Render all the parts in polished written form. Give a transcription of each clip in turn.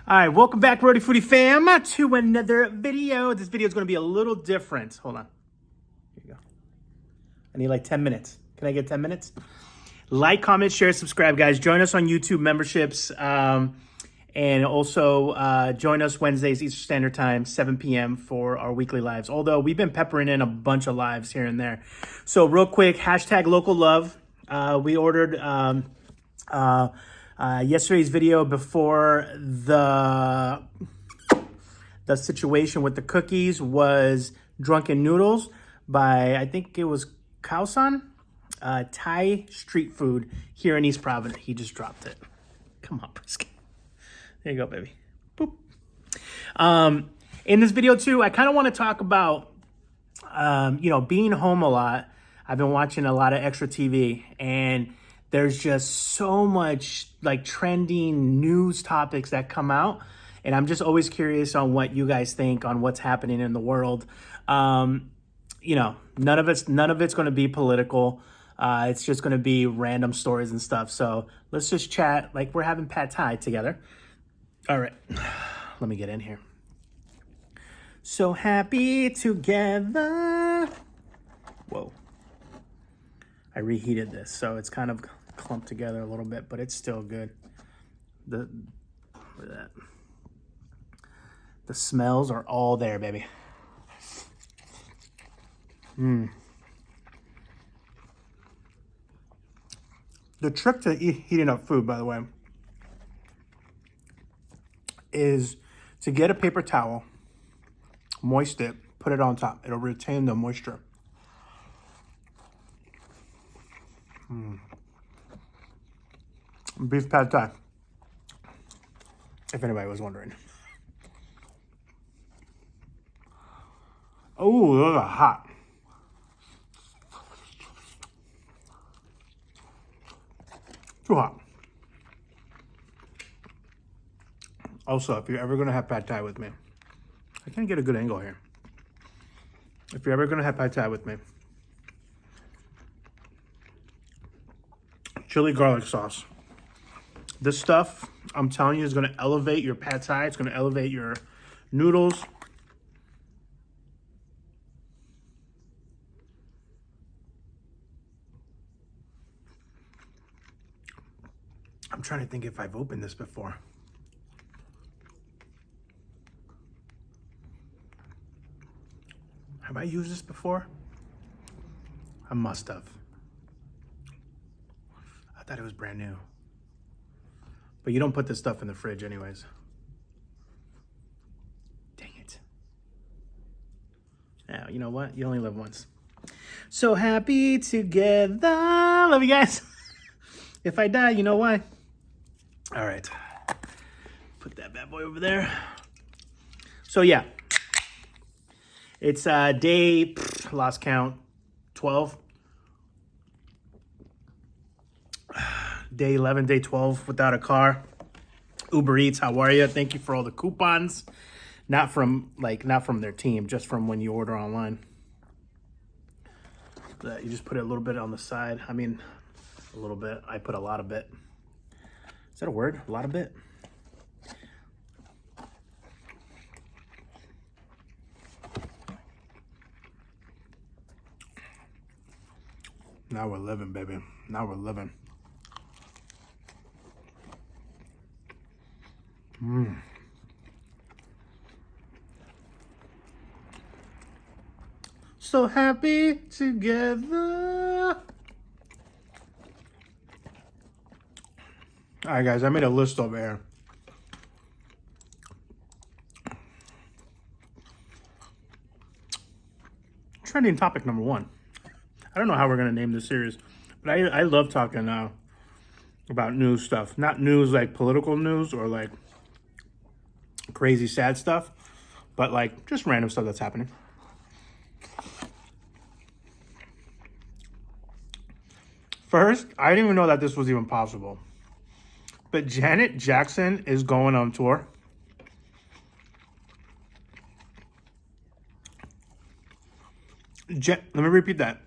All right, welcome back, rhodyfoody fam, to another video. This video is going to be a little different. Hold on. Here you go. I need like 10 minutes. Can I get 10 minutes? Like, comment, share, subscribe, guys. Join us on YouTube memberships. And also join us Wednesdays, Eastern Standard Time, 7 p.m. for our weekly lives. Although we've been peppering in a bunch of lives here and there. So real quick, hashtag local love. We ordered yesterday's video before the situation with the cookies was Drunken Noodles by, I think it was KhaoSan, Thai street food here in East Providence. He just dropped it. Come on, Brisket. There you go, baby. Boop. In this video too, I kind of want to talk about, being home a lot. I've been watching a lot of extra TV, and there's just so much like trending news topics that come out. And I'm just always curious on what you guys think on what's happening in the world. None of it's going to be political. It's just going to be random stories and stuff. So let's just chat like we're having pad thai together. All right, let me get in here. So happy together. Whoa. I reheated this, so it's kind of clumped together a little bit, but it's still good. Look at that. The smells are all there, baby. The trick to heating up food, by the way, is to get a paper towel, moist it, put it on top. It'll retain the moisture. Beef pad thai, if anybody was wondering. Oh, those are hot. Too hot. Also, if you're ever going to have pad thai with me, I can't get a good angle here. If you're ever going to have pad thai with me, chili garlic sauce. This stuff, I'm telling you, is going to elevate your pad thai. It's going to elevate your noodles. I'm trying to think if I've opened this before. Have I used this before? I must have. I thought it was brand new. But you don't put this stuff in the fridge anyways. Dang it. Now, you know what? You only live once. So happy together. Love you guys. If I die, you know why. All right. Put that bad boy over there. So yeah. It's day, lost count, 12. Day 11, day 12 without a car. Uber Eats, how are you? Thank you for all the coupons. Not from their team, just from when you order online. You just put a little bit on the side. I mean, a little bit. I put a lot of bit. Is that a word? A lot of bit? Now we're living, baby. Now we're living. So happy together. All right, guys, I made a list over here. Trending topic number 1. I don't know how we're going to name this series, but I love talking about news stuff. Not news like political news or like crazy sad stuff, but like just random stuff that's happening. First, I didn't even know that this was even possible, but Janet Jackson is going on tour. Let me repeat that.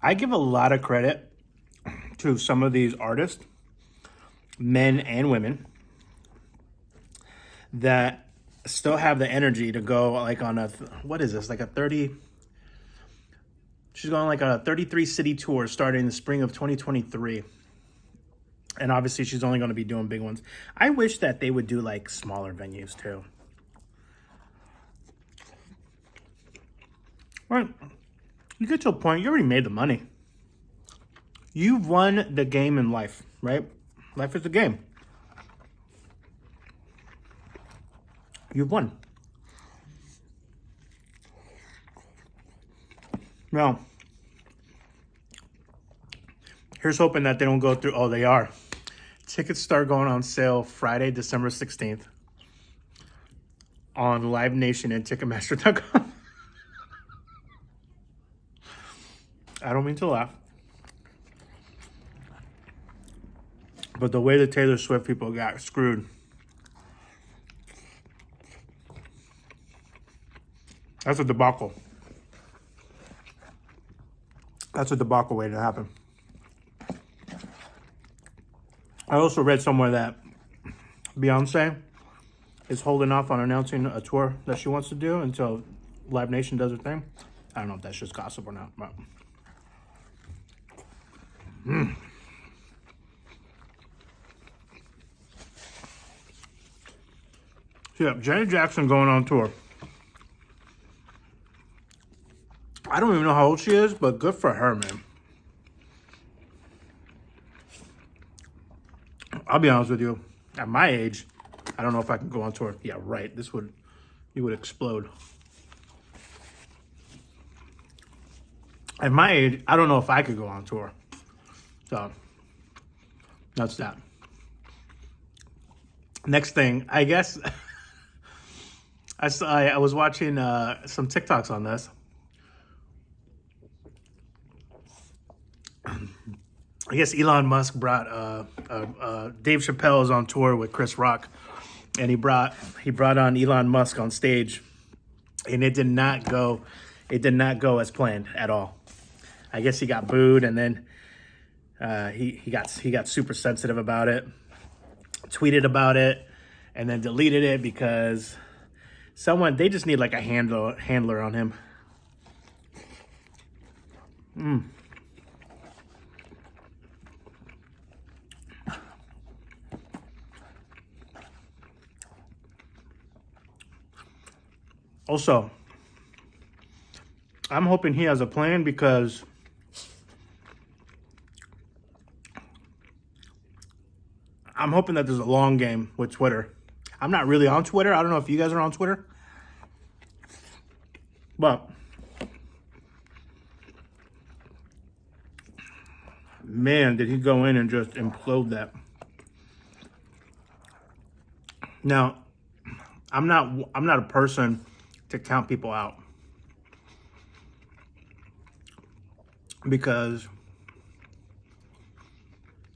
I give a lot of credit to some of these artists men and women that still have the energy to go like on a, what is this, like a 30, she's going like a 33 city tour starting in the spring of 2023. And obviously she's only going to be doing big ones. I wish that they would do like smaller venues too. Right. You get to a point, you already made the money. You've won the game in life, right? Life is a game. You've won. Now, here's hoping that they don't go through. Oh, they are. Tickets start going on sale Friday, December 16th on Live Nation and Ticketmaster.com. I don't mean to laugh. But the way the Taylor Swift people got screwed. That's a debacle. That's a debacle waiting to happen. I also read somewhere that Beyonce is holding off on announcing a tour that she wants to do until Live Nation does her thing. I don't know if that's just gossip or not, but... Yeah, Janet Jackson going on tour. I don't even know how old she is, but good for her, man. I'll be honest with you. At my age, I don't know if I can go on tour. Yeah, right. You would explode. At my age, I don't know if I could go on tour. So, that's that. Next thing, I guess... I was watching some TikToks on this. I guess Elon Musk brought Dave Chappelle is on tour with Chris Rock, and he brought on Elon Musk on stage, and it did not go as planned at all. I guess he got booed, and then he got super sensitive about it, tweeted about it, and then deleted it because they just need like a handler on him. Also, I'm hoping he has a plan because I'm hoping that there's a long game with Twitter. I'm not really on Twitter. I don't know if you guys are on Twitter. But, man, did he go in and just implode that. Now, I'm not a person to count people out. Because,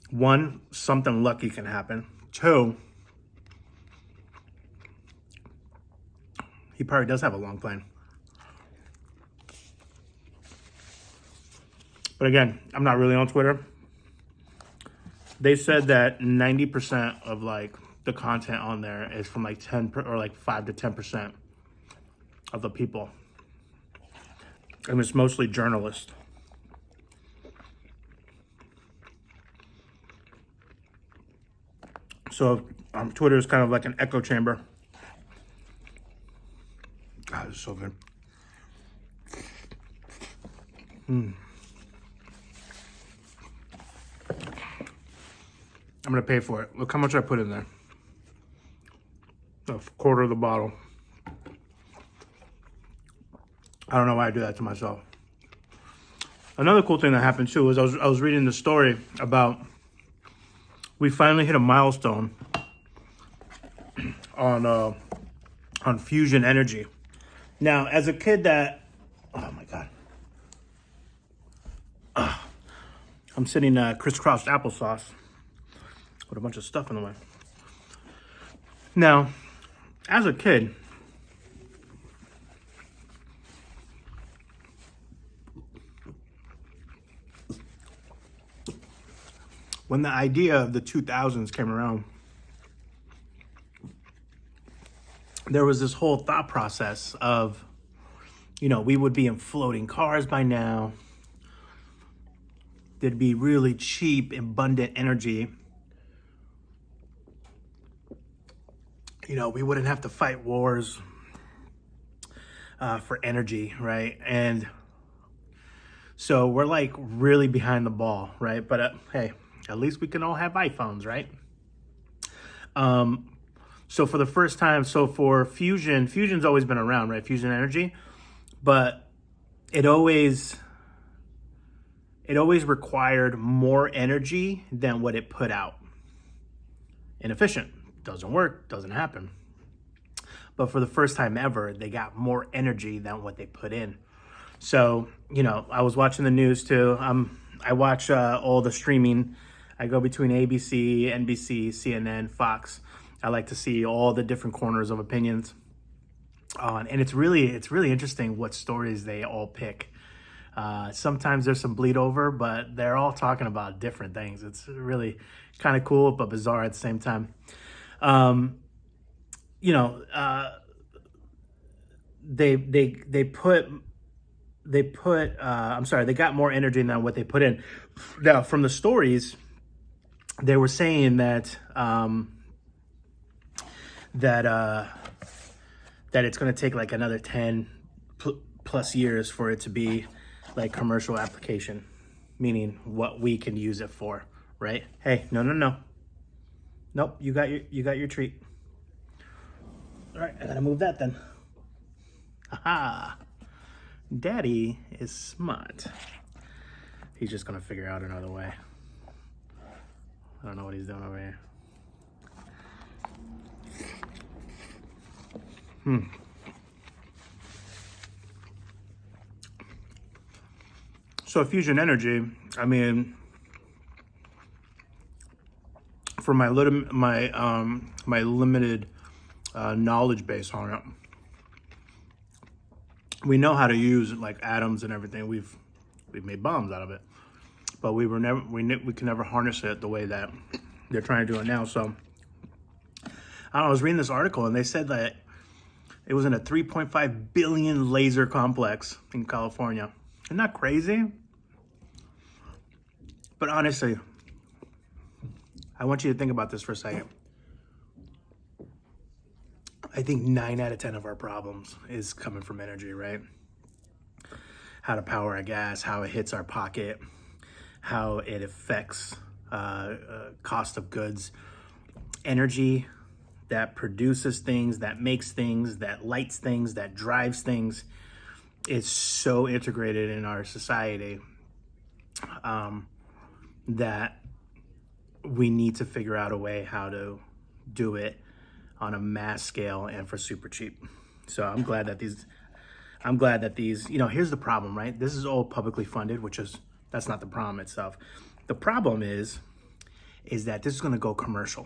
one, something lucky can happen. Two, he probably does have a long plan. But again, I'm not really on Twitter. They said that 90% of like the content on there is from like 5 to 10% of the people. And it's mostly journalists. So Twitter is kind of like an echo chamber. God, it's so good. I'm going to pay for it. Look how much I put in there. A quarter of the bottle. I don't know why I do that to myself. Another cool thing that happened too was I was reading the story about we finally hit a milestone on fusion energy. Now, as a kid that, oh my God. I'm sitting crisscrossed applesauce with a bunch of stuff in the way. Now, as a kid, when the idea of the 2000s came around, there was this whole thought process of, we would be in floating cars by now. There'd be really cheap, abundant energy. We wouldn't have to fight wars for energy, right? And so we're like really behind the ball, right? But hey, at least we can all have iPhones, right? So for the first time, for fusion's always been around, right? Fusion energy, but it always required more energy than what it put out. Inefficient, doesn't work, doesn't happen. But for the first time ever, they got more energy than what they put in. So, I was watching the news too. I watch all the streaming. I go between ABC, NBC, CNN, Fox. I like to see all the different corners of opinions. And it's really interesting what stories they all pick. Sometimes there's some bleed over, but they're all talking about different things. It's really kind of cool, but bizarre at the same time. They got more energy than what they put in. Now, from the stories, they were saying that that it's going to take like another 10 plus years for it to be like commercial application, meaning what we can use it for, right? Hey, no. Nope, you got your treat. All right, I gotta move that then. Aha. Daddy is smart. He's just gonna figure out another way. I don't know what he's doing over here. So fusion energy, I mean, for my limited knowledge base on it, we know how to use like atoms and everything. We've made bombs out of it, but we can never harness it the way that they're trying to do it now. So I was reading this article and they said that it was in a 3.5 billion laser complex in California. Isn't that crazy? But honestly, I want you to think about this for a second. I think 9 out of 10 of our problems is coming from energy, right? How to power a gas, how it hits our pocket, how it affects cost of goods. Energy that produces things, that makes things, that lights things, that drives things, is so integrated in our society that we need to figure out a way how to do it on a mass scale and for super cheap. So I'm glad that these, here's the problem, right? This is all publicly funded, that's not the problem itself. The problem is that this is gonna go commercial.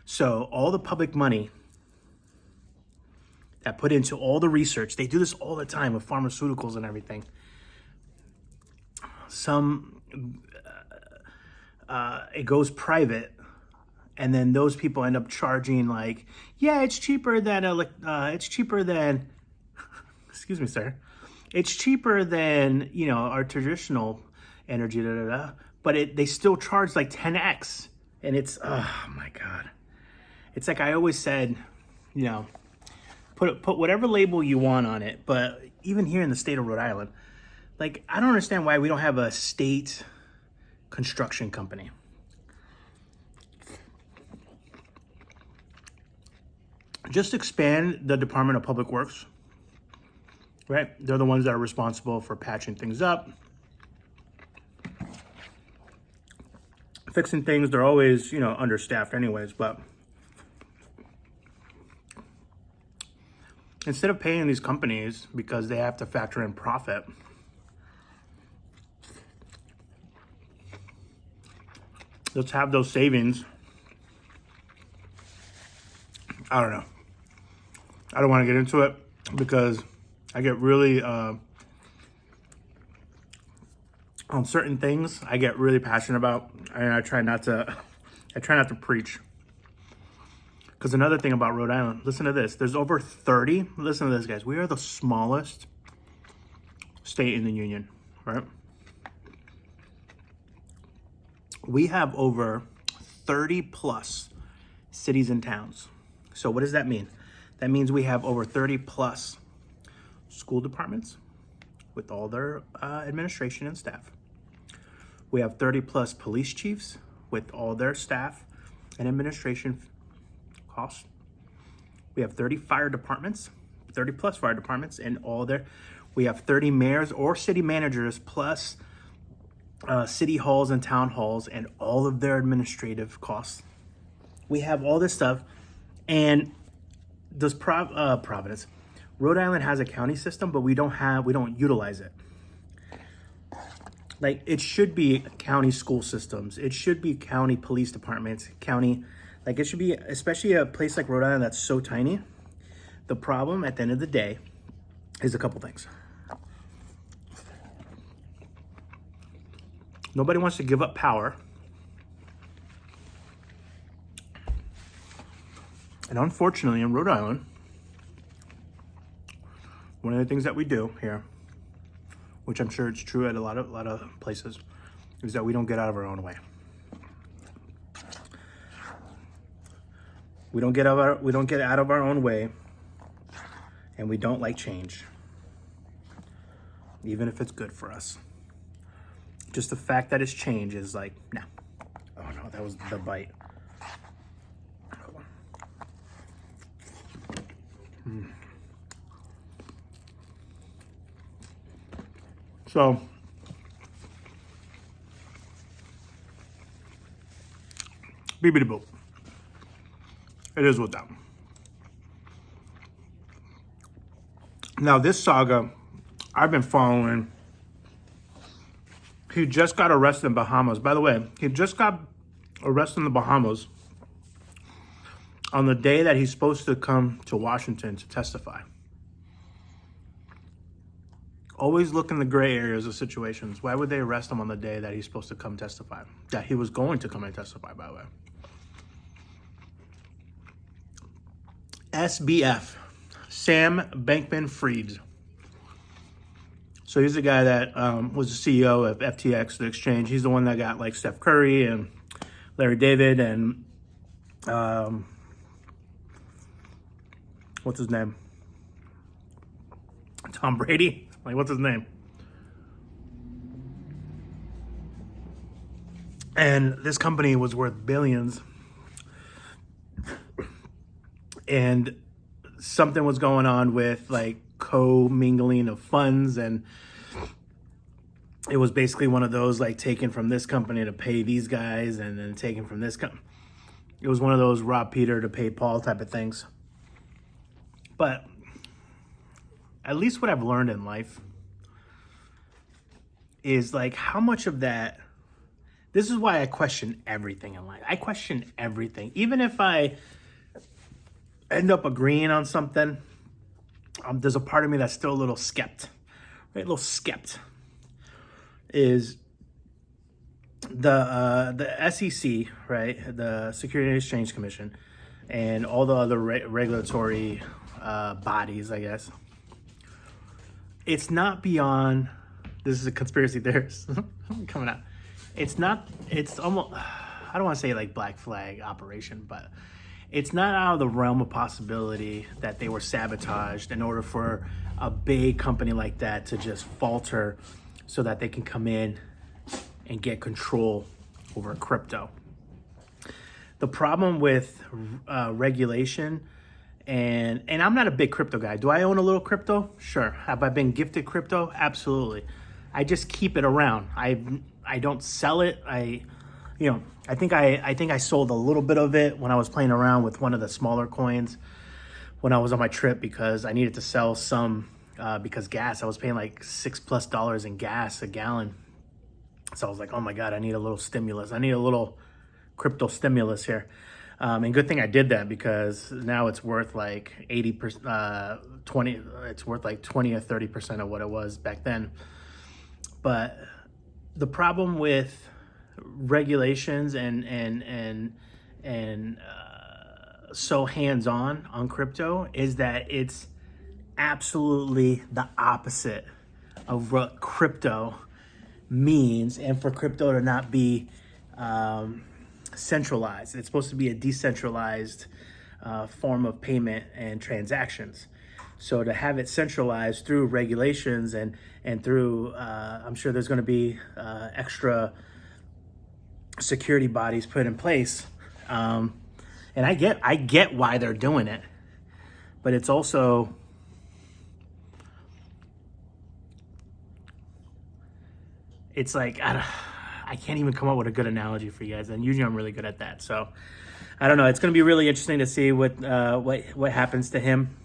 So all the public money that put into all the research, they do this all the time with pharmaceuticals and everything. It goes private, and then those people end up charging like, yeah, it's cheaper than excuse me, sir, it's cheaper than our traditional energy, but they still charge like 10x, and it's oh my god, it's like I always said, put whatever label you want on it, but even here in the state of Rhode Island, like I don't understand why we don't have a state construction company. Just expand the Department of Public Works, right? They're the ones that are responsible for patching things up, fixing things. They're always, understaffed anyways, but instead of paying these companies because they have to factor in profit, let's have those savings. I don't know. I don't want to get into it because I get really on certain things I get really passionate about, and I try not to preach. Because another thing about Rhode Island, listen to this. There's over 30, listen to this, guys. We are the smallest state in the union, right? We have over 30 plus cities and towns. So what does that mean? That means we have over 30 plus school departments with all their administration and staff. We have 30 plus police chiefs with all their staff and administration costs. We have 30 fire departments, 30 plus fire departments, and all their. We have 30 mayors or city managers plus city halls and town halls and all of their administrative costs. We have all this stuff, and does Providence, Rhode Island has a county system, but we don't utilize it. Like, it should be county school systems. It should be county police departments, county, like it should be, especially a place like Rhode Island that's so tiny. The problem at the end of the day is a couple things. Nobody wants to give up power. And unfortunately in Rhode Island, one of the things that we do here, which I'm sure it's true at a lot of places, is that we don't get out of our own way. We don't get out of our own way, and we don't like change, even if it's good for us. Just the fact that it's change is like, no. Oh no, that was the bite. So, beep-a-dee boop. It is with them. Now, this saga, I've been following. He just got arrested in Bahamas. By the way, he just got arrested in the Bahamas on the day that he's supposed to come to Washington to testify. Always look in the gray areas of situations. Why would they arrest him on the day that he's supposed to come testify? That he was going to come and testify, by the way. SBF, Sam Bankman-Fried. So he's the guy that was the CEO of FTX, the exchange. He's the one that got like Steph Curry and Larry David and what's his name? Tom Brady. Like, what's his name? And this company was worth billions. And something was going on with like co-mingling of funds, and it was basically one of those like taken from this company to pay these guys, and then taken from this company. It was one of those rob Peter to pay Paul type of things. But at least what I've learned in life is like how much of that, this is why I question everything in life. I question everything. Even if I end up agreeing on something, there's a part of me that's still a little skept. Right? A little skept. Is the SEC, right? The Securities and Exchange Commission, and all the other regulatory bodies, I guess. It's not beyond, this is a conspiracy theorist coming out. It's almost, I don't want to say like black flag operation, but it's not out of the realm of possibility that they were sabotaged in order for a big company like that to just falter so that they can come in and get control over crypto. The problem with regulation, and I'm not a big crypto guy. Do I own a little crypto? Sure. Have I been gifted crypto? Absolutely. I just keep it around. I don't sell it. I think I sold a little bit of it when I was playing around with one of the smaller coins when I was on my trip, because I needed to sell some because gas. I was paying like $6+ in gas a gallon. So I was like, oh my God, I need a little stimulus. I need a little crypto stimulus here. And good thing I did that, because now it's worth like 80%, 20, it's worth like 20 or 30% of what it was back then. But the problem with regulations and so hands-on crypto is that it's absolutely the opposite of what crypto means, and for crypto to not be centralized. It's supposed to be a decentralized form of payment and transactions. So to have it centralized through regulations and through, I'm sure there's going to be extra security bodies put in place. And I get why they're doing it, but it's also, it's like, I can't even come up with a good analogy for you guys, and usually I'm really good at that. So I don't know. It's going to be really interesting to see what happens to him.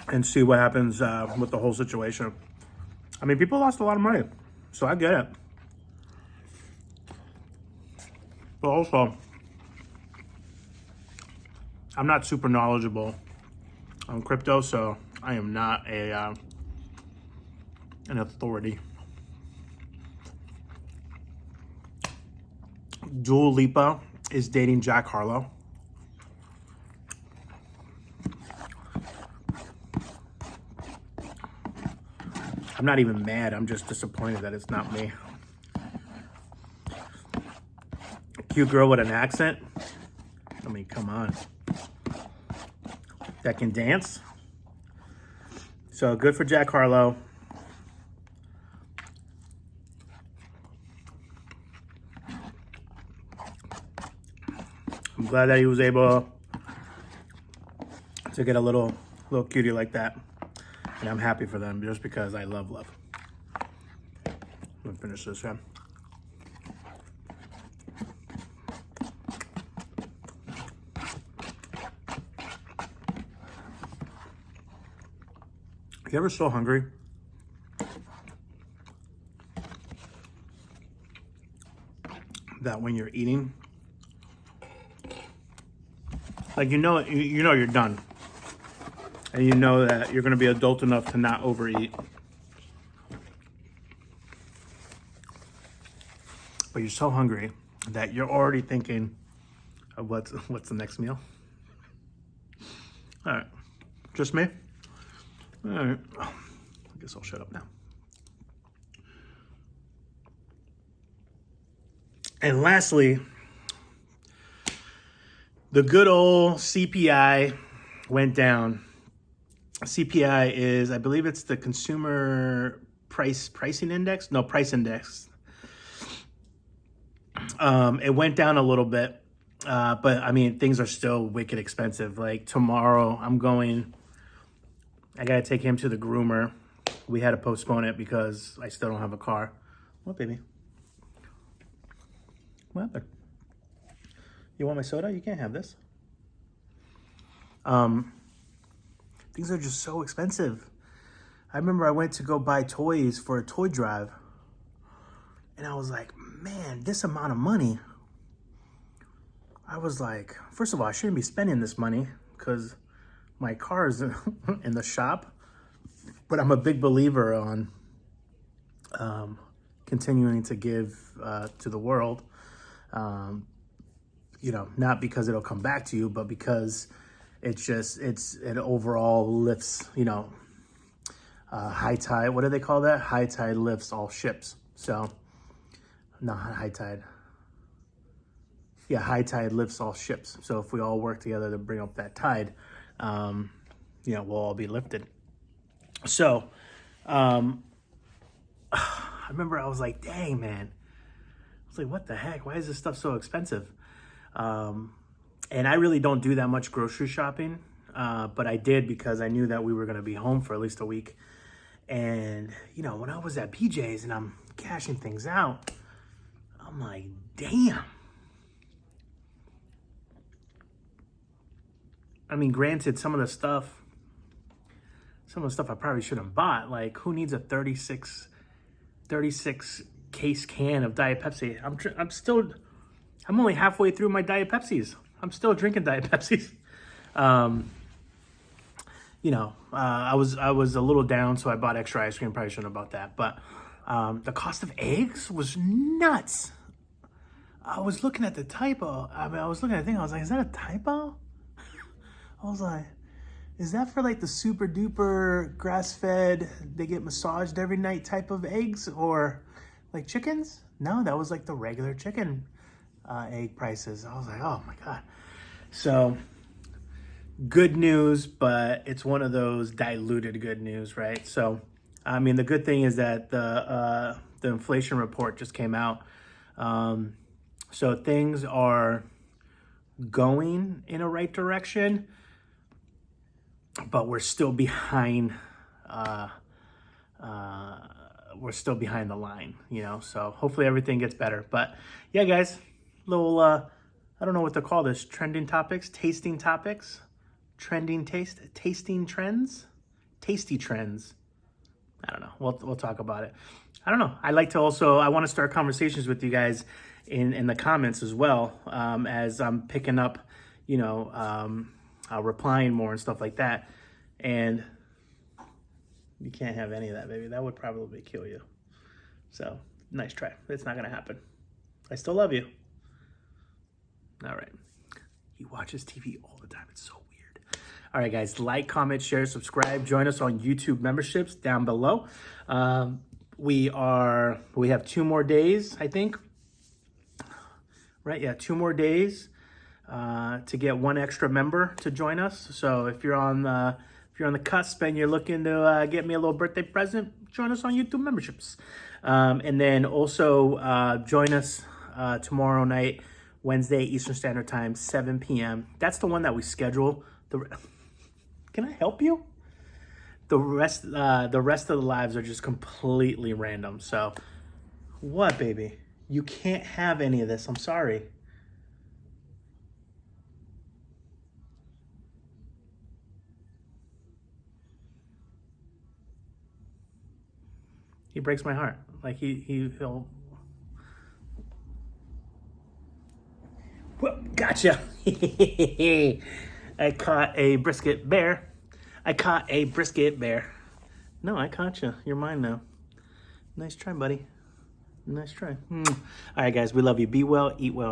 And see what happens with the whole situation. I mean, people lost a lot of money, so I get it. But also, I'm not super knowledgeable on crypto, so I am not an authority. Dua Lipa is dating Jack Harlow. I'm not even mad. I'm just disappointed that it's not me. Cute girl with an accent. I mean, come on. That can dance. So good for Jack Harlow. I'm glad that he was able to get a little cutie like that. And I'm happy for them just because I love love. I'm gonna finish this, yeah. You ever so hungry? That when you're eating, like you're done. And you know that you're going to be adult enough to not overeat. But you're so hungry that you're already thinking of what's the next meal. All right. Just me? All right. I guess I'll shut up now. And lastly, the good old CPI went down. CPI is, I believe it's the consumer pricing index. No, price index. It went down a little bit, but I mean, things are still wicked expensive. Like tomorrow, I gotta take him to the groomer. We had to postpone it because I still don't have a car. What, baby? What happened? You want my soda? You can't have this. Things are just so expensive. I remember I went to go buy toys for a toy drive. And I was like, man, this amount of money. I was like, first of all, I shouldn't be spending this money because my car is in the shop. But I'm a big believer on continuing to give to the world. Not because it'll come back to you, but because it overall lifts, high tide. What do they call that? High tide lifts all ships. So, not high tide. Yeah, high tide lifts all ships. So if we all work together to bring up that tide, we'll all be lifted. So, I remember I was like, dang, man. I was like, what the heck? Why is this stuff so expensive? And I really don't do that much grocery shopping, but I did because I knew that we were going to be home for at least a week. And, when I was at PJ's and I'm cashing things out, I'm like, damn. I mean, granted, some of the stuff I probably shouldn't have bought. Like, who needs a 36 case can of Diet Pepsi? I'm only halfway through my Diet Pepsis. I'm still drinking Diet Pepsis. I was a little down, so I bought extra ice cream. Probably shouldn't have bought that, but the cost of eggs was nuts. I was looking at the typo. I was looking at the thing. I was like, is that a typo? I was like, is that for like the super duper grass fed, they get massaged every night type of eggs, or like chickens? No, that was like the regular chicken egg prices. I was like, oh my God. So good news, but it's one of those diluted good news, right? So, I mean, the good thing is that the inflation report just came out. So things are going in a right direction, but we're still behind. We're still behind the line, So hopefully everything gets better. But yeah, guys, little I don't know what to call this. Trending topics, tasting topics, tasting trends, tasty trends. I don't know. We'll talk about it. I don't know. I want to start conversations with you guys in the comments as well, as I'm picking up, replying more and stuff like that. And you can't have any of that, baby. That would probably kill you. So nice try. It's not going to happen. I still love you. All right. He watches TV all the time. It's so weird. All right, guys. Like, comment, share, subscribe. Join us on YouTube memberships down below. We have 2 more days, I think. Right? Yeah, 2 more days to get 1 extra member to join us. So if you're on the cusp and you're looking to get me a little birthday present, join us on YouTube memberships. And then also join us tomorrow night, Wednesday, Eastern Standard Time, 7 p.m. That's the one that we schedule. Can I help you? The rest of the lives are just completely random. So what, baby? You can't have any of this. I'm sorry. He breaks my heart. Like he'll. Whoop, gotcha. I caught a brisket bear. No, I caught you. You're mine now. Nice try, buddy. Nice try. All right, guys. We love you. Be well, eat well.